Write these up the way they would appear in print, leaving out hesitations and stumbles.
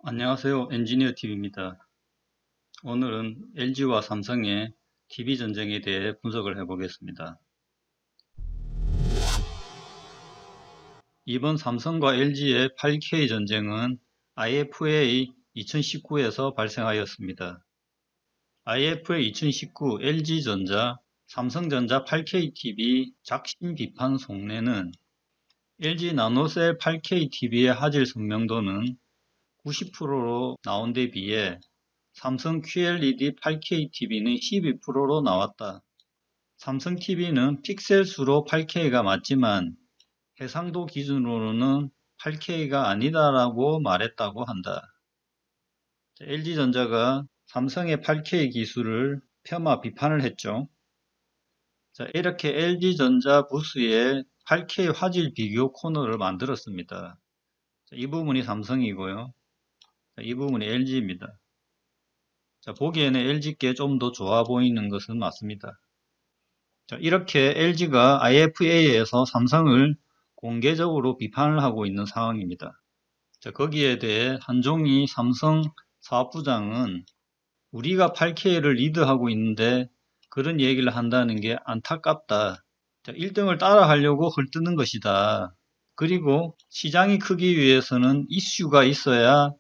안녕하세요. 엔지니어 TV입니다. 오늘은 LG와 삼성의 TV 전쟁에 대해 분석을 해보겠습니다. 이번 삼성과 LG의 8K 전쟁은 IFA 2019에서 발생하였습니다. IFA 2019 LG전자, 삼성전자 8K TV 작심 비판 속내는 LG 나노셀 8K TV의 화질 선명도는 90%로 나온 데 비해 삼성 QLED 8K TV는 12%로 나왔다. 삼성 TV는 픽셀 수로 8K가 맞지만 해상도 기준으로는 8K가 아니다라고 말했다고 한다. LG전자가 삼성의 8K 기술을 폄하 비판을 했죠. 이렇게 LG전자 부스에 8K 화질 비교 코너를 만들었습니다. 이 부분이 삼성이고요. 이 부분이 LG입니다. 보기에는 LG께 좀 더 좋아 보이는 것은 맞습니다. 이렇게 LG가 IFA에서 삼성을 공개적으로 비판을 하고 있는 상황입니다. 거기에 대해 한종희 삼성 사업부장은 우리가 8K를 리드하고 있는데 그런 얘기를 한다는 게 안타깝다. 1등을 따라하려고 헐뜯는 것이다. 그리고 시장이 크기 위해서는 이슈가 있어야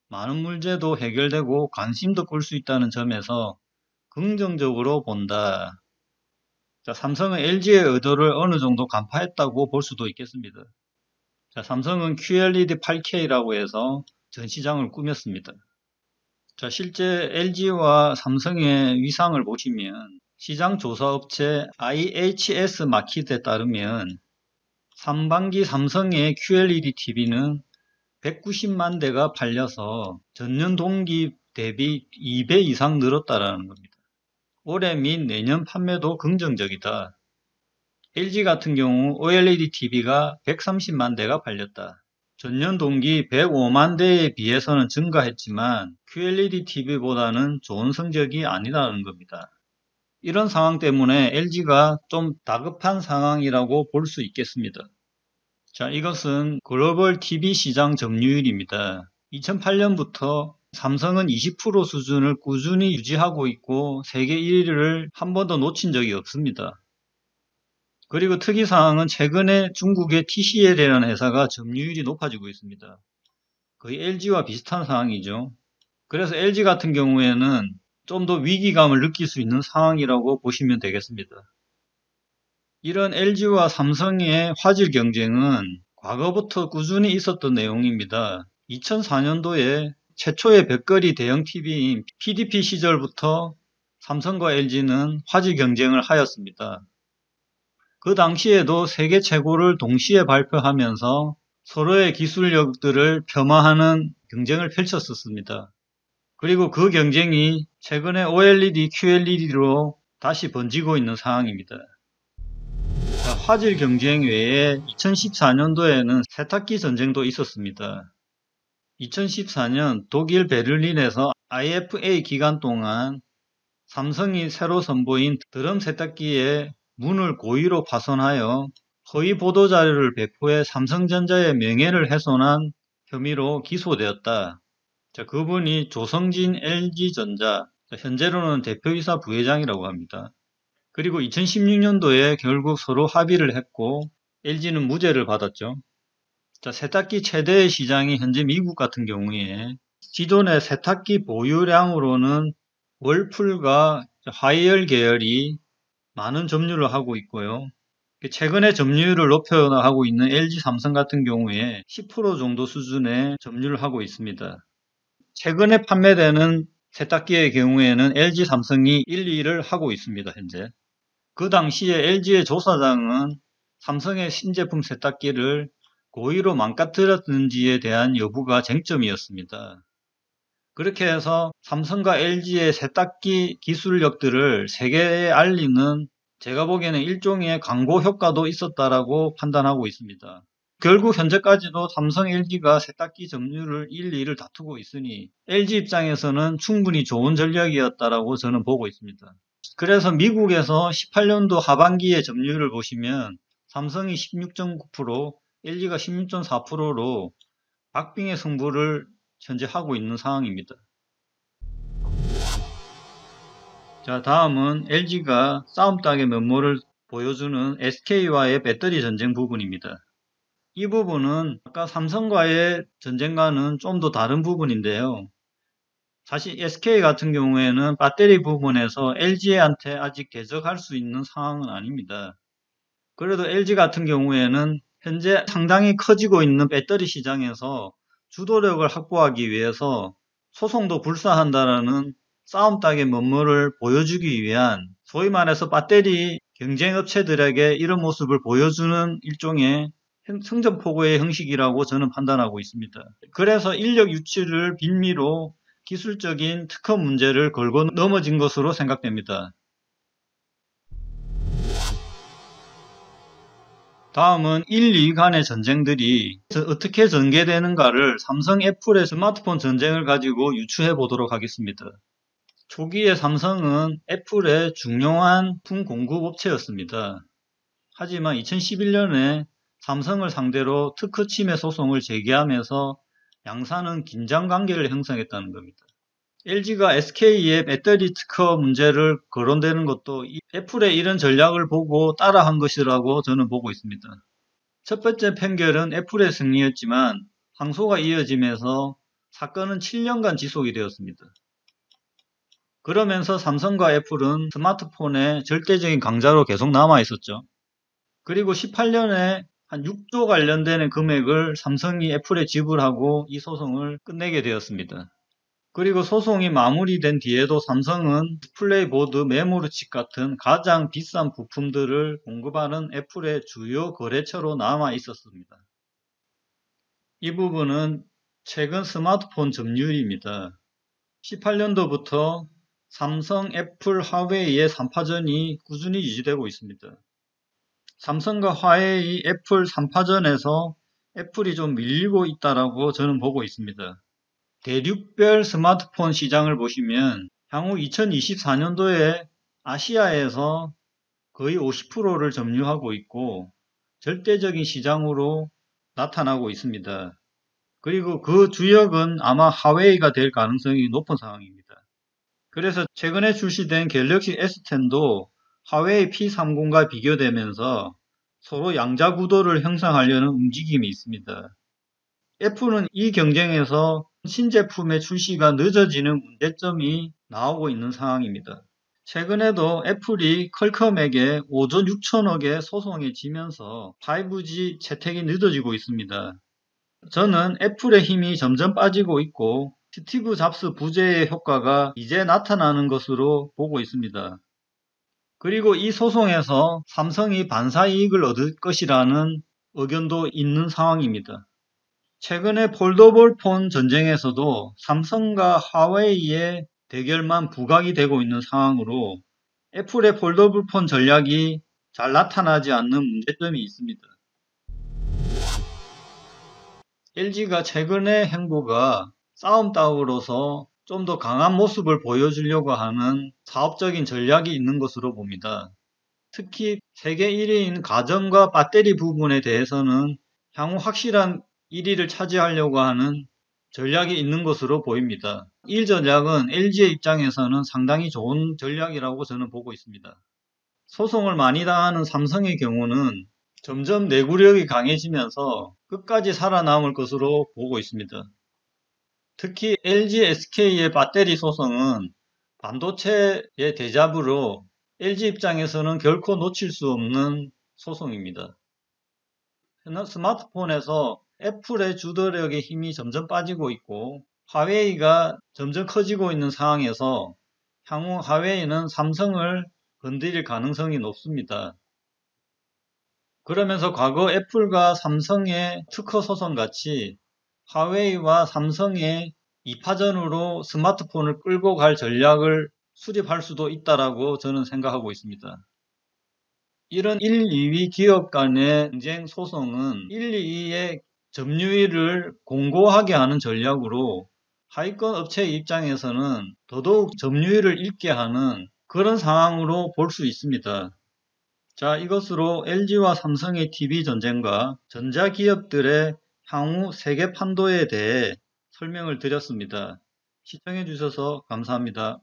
많은 문제도 해결되고 관심도 끌 수 있다는 점에서 긍정적으로 본다. 삼성은 LG의 의도를 어느 정도 간파했다고 볼 수도 있겠습니다. 삼성은 QLED 8K라고 해서 전 시장을 꾸몄습니다. 실제 LG와 삼성의 위상을 보시면 시장 조사 업체 IHS 마켓에 따르면 상반기 삼성의 QLED TV는 190만 대가 팔려서 전년 동기 대비 2배 이상 늘었다라는 겁니다. 올해 및 내년 판매도 긍정적이다. LG 같은 경우 OLED TV가 130만 대가 팔렸다. 전년 동기 105만 대에 비해서는 증가했지만 QLED TV보다는 좋은 성적이 아니라는 겁니다. 이런 상황 때문에 LG가 좀 다급한 상황이라고 볼 수 있겠습니다. 이것은 글로벌 TV 시장 점유율입니다. 2008년부터 삼성은 20% 수준을 꾸준히 유지하고 있고 세계 1위를 한 번도 놓친 적이 없습니다. 그리고 특이사항은 최근에 중국의 TCL이라는 회사가 점유율이 높아지고 있습니다. 거의 LG와 비슷한 상황이죠. 그래서 LG 같은 경우에는 좀 더 위기감을 느낄 수 있는 상황이라고 보시면 되겠습니다. 이런 LG와 삼성의 화질 경쟁은 과거부터 꾸준히 있었던 내용입니다. 2004년도에 최초의 벽걸이 대형 TV인 PDP 시절부터 삼성과 LG는 화질 경쟁을 하였습니다. 그 당시에도 세계 최고를 동시에 발표하면서 서로의 기술력들을 폄하하는 경쟁을 펼쳤었습니다. 그리고 그 경쟁이 최근에 OLED, QLED로 다시 번지고 있는 상황입니다. 화질 경쟁 외에 2014년도에는 세탁기 전쟁도 있었습니다. 2014년 독일 베를린에서 IFA 기간 동안 삼성이 새로 선보인 드럼 세탁기의 문을 고의로 파손하여 허위 보도자료를 배포해 삼성전자의 명예를 훼손한 혐의로 기소되었다. 그분이 조성진 LG전자, 현재로는 대표이사 부회장이라고 합니다. 그리고 2016년도에 결국 서로 합의를 했고 LG는 무죄를 받았죠. 세탁기 최대의 시장이 현재 미국 같은 경우에 기존의 세탁기 보유량으로는 월풀과 화이열 계열이 많은 점유를 하고 있고요. 최근에 점유율을 높여나가고 있는 LG 삼성 같은 경우에 10% 정도 수준의 점유를 하고 있습니다. 최근에 판매되는 세탁기의 경우에는 LG 삼성이 1, 2를 하고 있습니다. 현재. 그 당시에 LG의 조사장은 삼성의 신제품 세탁기를 고의로 망가뜨렸는지에 대한 여부가 쟁점이었습니다. 그렇게 해서 삼성과 LG의 세탁기 기술력들을 세계에 알리는 제가 보기에는 일종의 광고 효과도 있었다라고 판단하고 있습니다. 결국 현재까지도 삼성, LG가 세탁기 점유율 1, 2를 다투고 있으니 LG 입장에서는 충분히 좋은 전략이었다라고 저는 보고 있습니다. 그래서 미국에서 18년도 하반기의 점유율을 보시면 삼성이 16.9%, LG가 16.4%로 박빙의 승부를 현재 하고 있는 상황입니다. 자, 다음은 LG가 싸움닭의 면모를 보여주는 SK와의 배터리 전쟁 부분입니다. 이 부분은 아까 삼성과의 전쟁과는 좀 더 다른 부분인데요. 사실 SK 같은 경우에는 배터리 부분에서 LG한테 아직 대적할 수 있는 상황은 아닙니다. 그래도 LG 같은 경우에는 현재 상당히 커지고 있는 배터리 시장에서 주도력을 확보하기 위해서 소송도 불사한다라는 싸움닭의 면모를 보여주기 위한 소위 말해서 배터리 경쟁업체들에게 이런 모습을 보여주는 일종의 승전포고의 형식이라고 저는 판단하고 있습니다. 그래서 인력 유치를 빌미로 기술적인 특허 문제를 걸고 넘어진 것으로 생각됩니다. 다음은 1, 2위 간의 전쟁들이 어떻게 전개되는가를 삼성 애플의 스마트폰 전쟁을 가지고 유추해 보도록 하겠습니다. 초기에 삼성은 애플의 중요한 품 공급 업체였습니다. 하지만 2011년에 삼성을 상대로 특허 침해 소송을 제기하면서 양사는 긴장 관계를 형성했다는 겁니다. LG가 SK의 배터리 특허 문제를 거론되는 것도 애플의 이런 전략을 보고 따라한 것이라고 저는 보고 있습니다. 첫 번째 판결은 애플의 승리였지만 항소가 이어지면서 사건은 7년간 지속이 되었습니다. 그러면서 삼성과 애플은 스마트폰의 절대적인 강자로 계속 남아 있었죠. 그리고 18년에 한 6조 관련되는 금액을 삼성이 애플에 지불하고 이 소송을 끝내게 되었습니다. 그리고 소송이 마무리된 뒤에도 삼성은 디스플레이 보드, 메모리 칩 같은 가장 비싼 부품들을 공급하는 애플의 주요 거래처로 남아 있었습니다. 이 부분은 최근 스마트폰 점유율입니다. 18년도부터 삼성, 애플, 화웨이의 3파전이 꾸준히 유지되고 있습니다. 삼성과 화웨이, 애플 3파전에서 애플이 좀 밀리고 있다라고 저는 보고 있습니다. 대륙별 스마트폰 시장을 보시면 향후 2024년도에 아시아에서 거의 50%를 점유하고 있고 절대적인 시장으로 나타나고 있습니다. 그리고 그 주역은 아마 화웨이가 될 가능성이 높은 상황입니다. 그래서 최근에 출시된 갤럭시 S10도 화웨이 P30과 비교되면서 서로 양자 구도를 형성하려는 움직임이 있습니다. 애플은 이 경쟁에서 신제품의 출시가 늦어지는 문제점이 나오고 있는 상황입니다. 최근에도 애플이 퀄컴에게 5조 6천억의 소송에 지면서 5G 채택이 늦어지고 있습니다. 저는 애플의 힘이 점점 빠지고 있고 스티브 잡스 부재의 효과가 이제 나타나는 것으로 보고 있습니다. 그리고 이 소송에서 삼성이 반사이익을 얻을 것이라는 의견도 있는 상황입니다. 최근에 폴더블 폰 전쟁에서도 삼성과 화웨이의 대결만 부각이 되고 있는 상황으로 애플의 폴더블 폰 전략이 잘 나타나지 않는 문제점이 있습니다. LG가 최근의 행보가 싸움닭으로서 좀 더 강한 모습을 보여주려고 하는 사업적인 전략이 있는 것으로 봅니다. 특히 세계 1위인 가전과 배터리 부분에 대해서는 향후 확실한 1위를 차지하려고 하는 전략이 있는 것으로 보입니다. 이 전략은 LG의 입장에서는 상당히 좋은 전략이라고 저는 보고 있습니다. 소송을 많이 당하는 삼성의 경우는 점점 내구력이 강해지면서 끝까지 살아남을 것으로 보고 있습니다. 특히 LG, SK의 배터리 소송은 반도체의 대잡으로 LG 입장에서는 결코 놓칠 수 없는 소송입니다. 스마트폰에서 애플의 주도력의 힘이 점점 빠지고 있고 화웨이가 점점 커지고 있는 상황에서 향후 화웨이는 삼성을 건드릴 가능성이 높습니다. 그러면서 과거 애플과 삼성의 특허 소송 같이 화웨이와 삼성의 2파전으로 스마트폰을 끌고 갈 전략을 수립할 수도 있다라고 저는 생각하고 있습니다. 이런 1, 2위 기업 간의 경쟁 소송은 1, 2위의 점유율을 공고하게 하는 전략으로 하위권 업체의 입장에서는 더더욱 점유율을 잃게 하는 그런 상황으로 볼 수 있습니다. 자, 이것으로 LG와 삼성의 TV 전쟁과 전자기업들의 향후 세계 판도에 대해 설명을 드렸습니다. 시청해 주셔서 감사합니다.